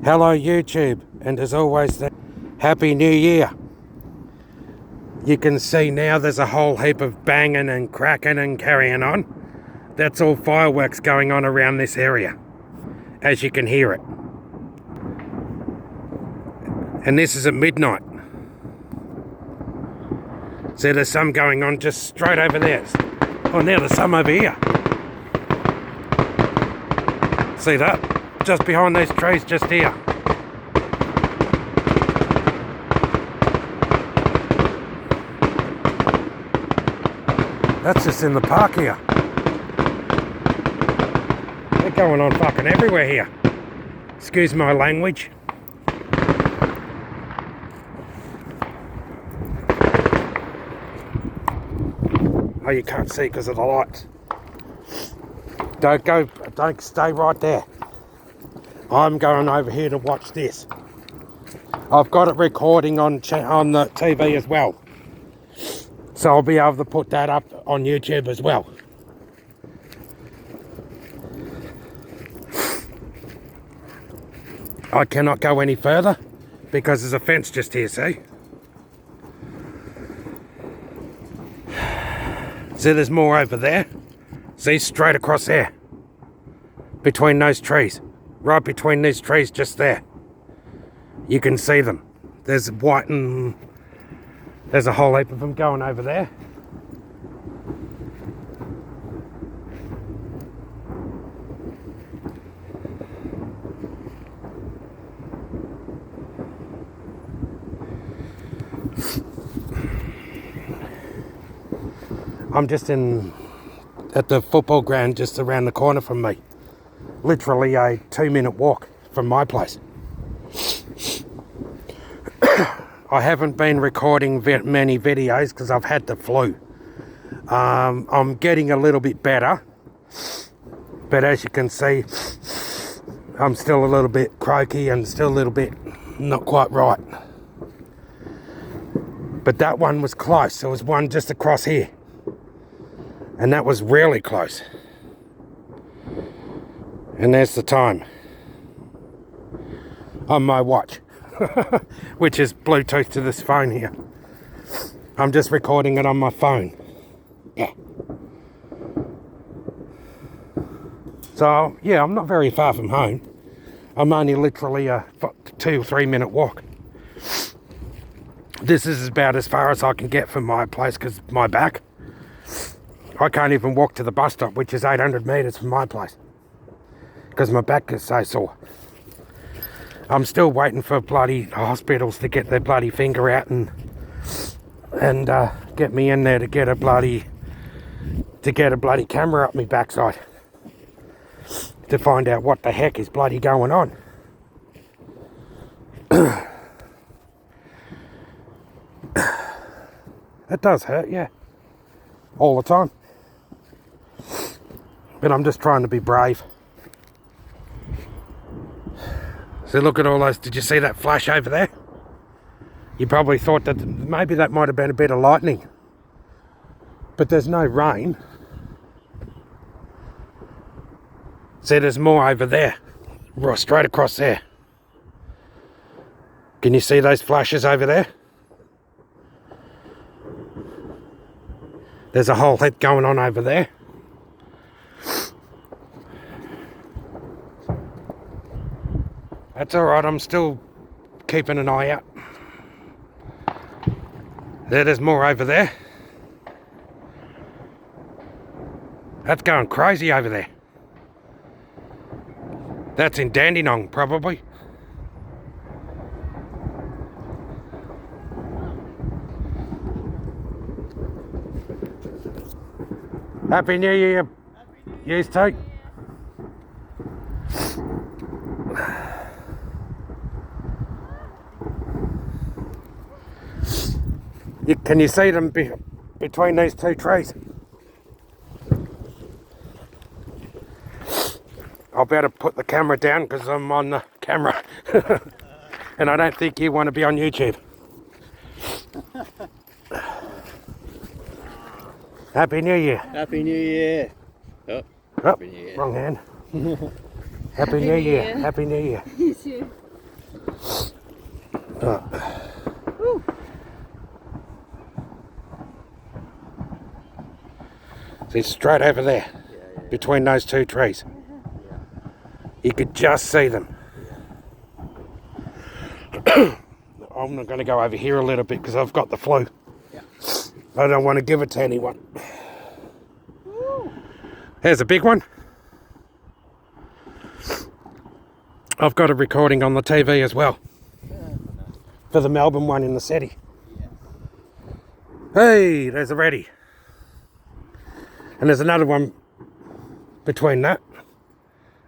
Hello YouTube, and as always, Happy New Year. You can see now there's a whole heap of banging and cracking and carrying on. That's all fireworks going on around this area, as you can hear it. And this is at midnight. So there's some going on just straight over there. Oh, now there's some over here. See that? Just behind these trees just here. That's just in the park here. They're going on fucking everywhere here. Excuse my language. Oh, you can't see because of the lights. Don't stay right there. I'm going over here to watch this. I've got it recording on the TV as well. So I'll be able to put that up on YouTube as well. I cannot go any further because there's a fence just here, see? See, there's more over there. See, straight across there. Between those trees. Right between these trees just there. You can see them. There's white and there's a whole heap of them going over there. I'm just at the football ground just around the corner from me. Literally a 2-minute walk from my place. I haven't been recording many videos because I've had the flu. I'm getting a little bit better, but as you can see, I'm still a little bit croaky and still a little bit not quite right. But that one was close. There was one just across here, and that was really close. And there's the time on my watch, which is Bluetooth to this phone here. I'm just recording it on my phone. Yeah. So, yeah, I'm not very far from home. I'm only literally a 2 or 3 minute walk. This is about as far as I can get from my place because my back. I can't even walk to the bus stop, which is 800 metres from my place, because my back is so sore. I'm still waiting for bloody hospitals to get their bloody finger out and get me in there to get a bloody camera up my backside to find out what the heck is bloody going on. It does hurt, yeah, all the time. But I'm just trying to be brave. So look at all those. Did you see that flash over there? You probably thought that maybe that might have been a bit of lightning. But there's no rain. See, there's more over there. Right, straight across there. Can you see those flashes over there? There's a whole heap going on over there. That's alright, I'm still keeping an eye out. There's more over there. That's going crazy over there. That's in Dandenong, probably. Happy New Year. Yes, too. Can you see them between these two trees? I'll better put the camera down because I'm on the camera. And I don't think you want to be on YouTube. Happy New Year. Happy New Year. Oh, Oh, Happy New Year. wrong hand. Happy New Year. Happy New Year. You too. See, straight over there, between those two trees. You could just see them. I'm not going to go over here a little bit because I've got the flu. I don't want to give it to anyone. Here's a big one. I've got a recording on the TV as well. For the Melbourne one in the city. Hey, there's a reddy. And there's another one between that.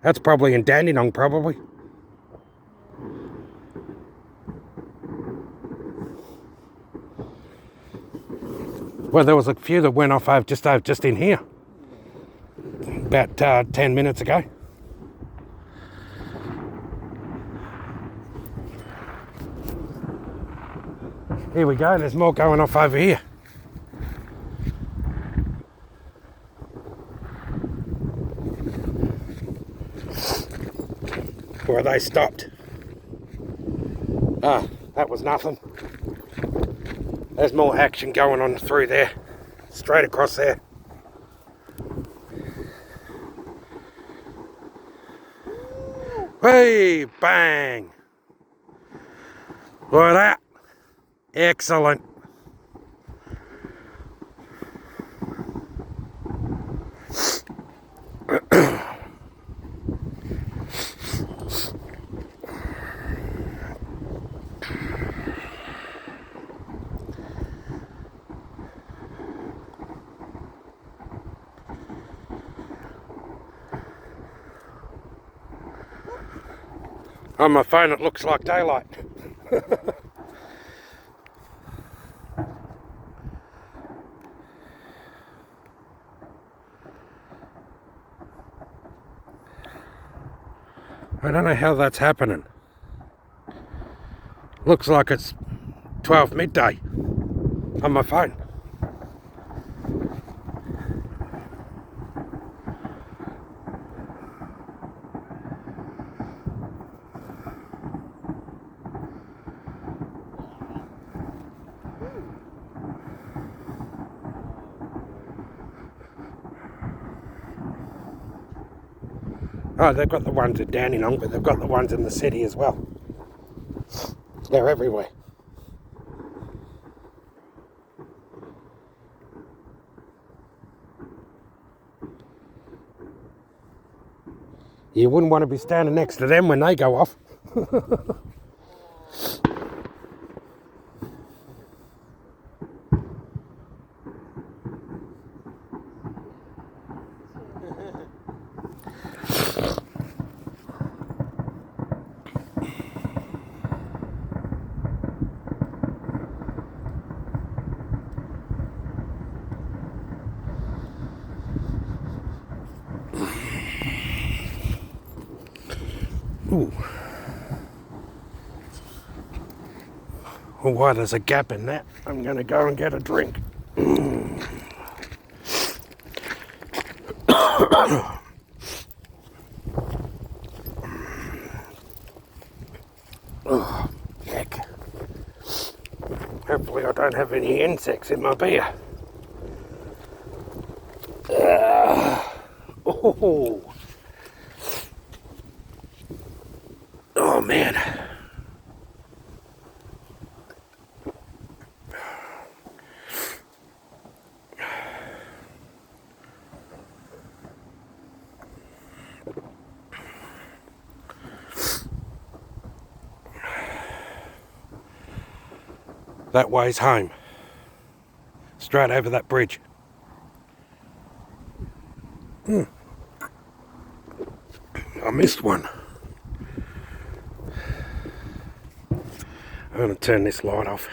That's probably in Dandenong, probably. Well, there was a few that went off just in here. About 10 minutes ago. Here we go, there's more going off over here. Where they stopped. Ah, that was nothing. There's more action going on through there. Straight across there. Hey, bang! Look at that. Excellent. On my phone it looks like daylight. I don't know how that's happening. Looks like it's 12 midday on my phone. Oh, they've got the ones at Dandenong, but they've got the ones in the city as well. They're everywhere. You wouldn't want to be standing next to them when they go off. Ooh. Well, why there's a gap in that, I'm going to go and get a drink. Oh, heck. Hopefully I don't have any insects in my beer. Oh. Oh man. That way's home. Straight over that bridge. I missed one. I'm going to turn this light off.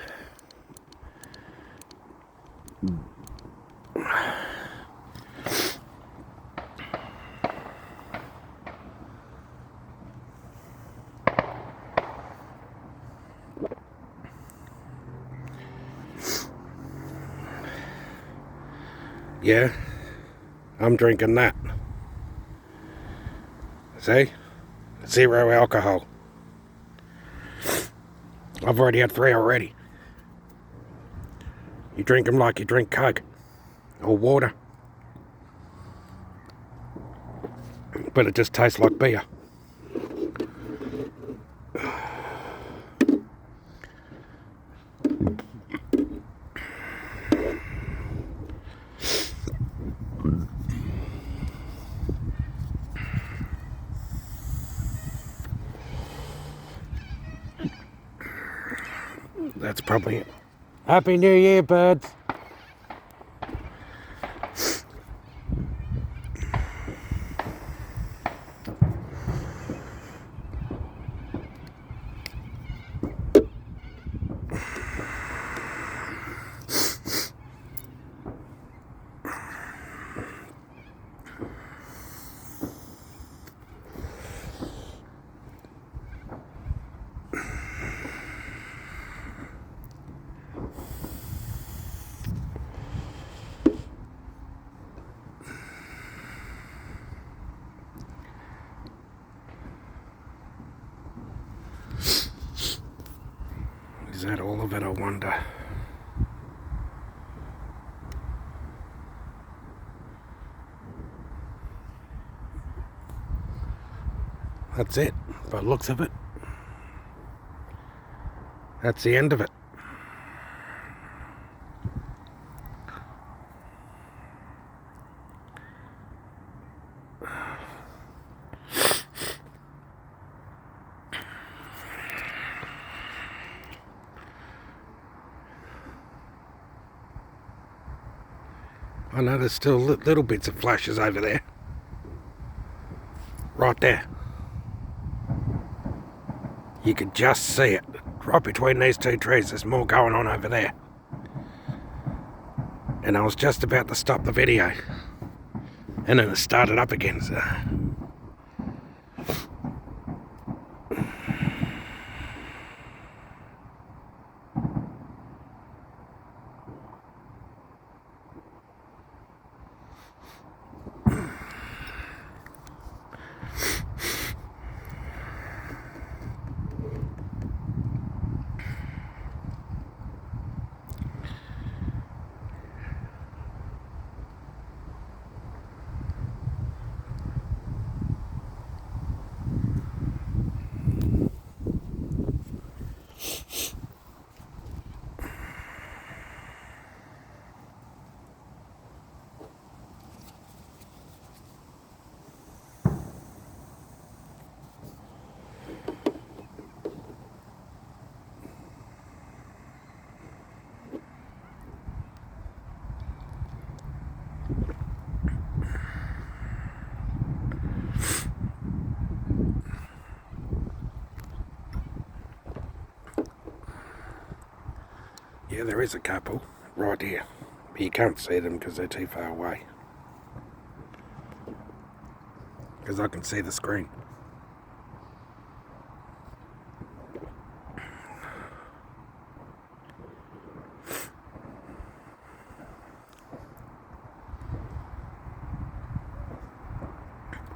Yeah, I'm drinking that. See? 0 alcohol. I've already had 3 already. You drink them like you drink Coke or water. But it just tastes like beer. That's probably it. Happy New Year, birds. Is that all of it, I wonder? That's it, by the looks of it. That's the end of it. I know there's still little bits of flashes over there. Right there. You could just see it. Right between these 2 trees, there's more going on over there. And I was just about to stop the video. And then it started up again, so... Yeah, there is a couple right here. But you can't see them because they're too far away. Because I can see the screen.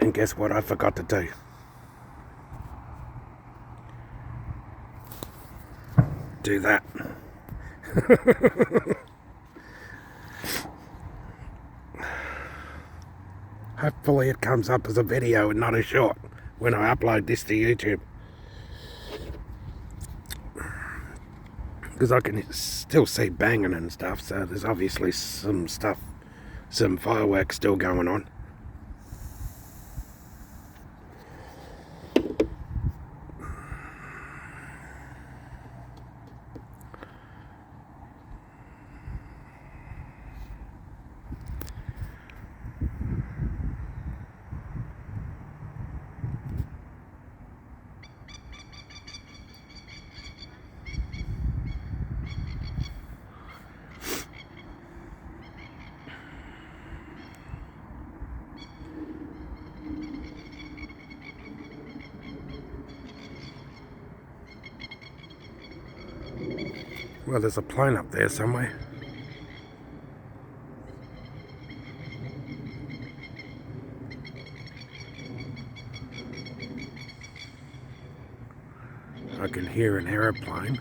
And guess what I forgot to do? Do that. Hopefully it comes up as a video and not a short when I upload this to YouTube. Because I can still see banging and stuff, so there's obviously some fireworks still going on. Well, there's a plane up there somewhere. I can hear an aeroplane.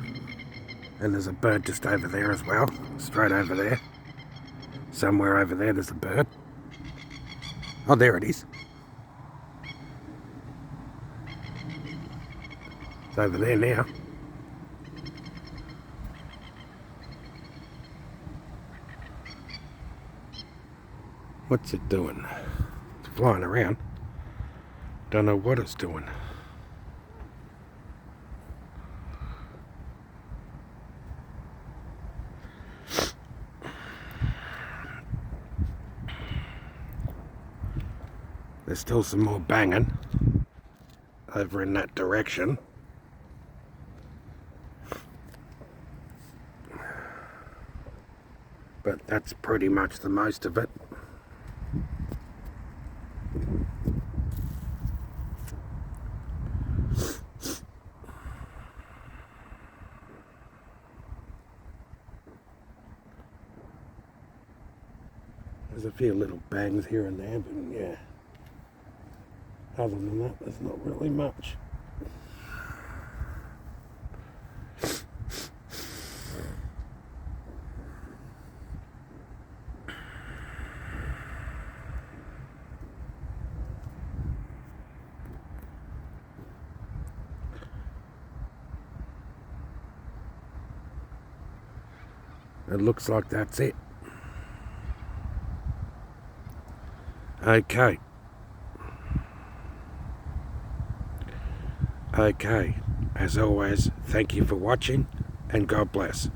And there's a bird just over there as well. Straight over there. Somewhere over there there's a bird. Oh, there it is. It's over there now. What's it doing? It's flying around. Don't know what it's doing. There's still some more banging over in that direction. But that's pretty much the most of it. There's a few little bangs here and there, but yeah. Other than that, there's not really much. It looks like that's it. Okay. Okay. As always, thank you for watching and God bless.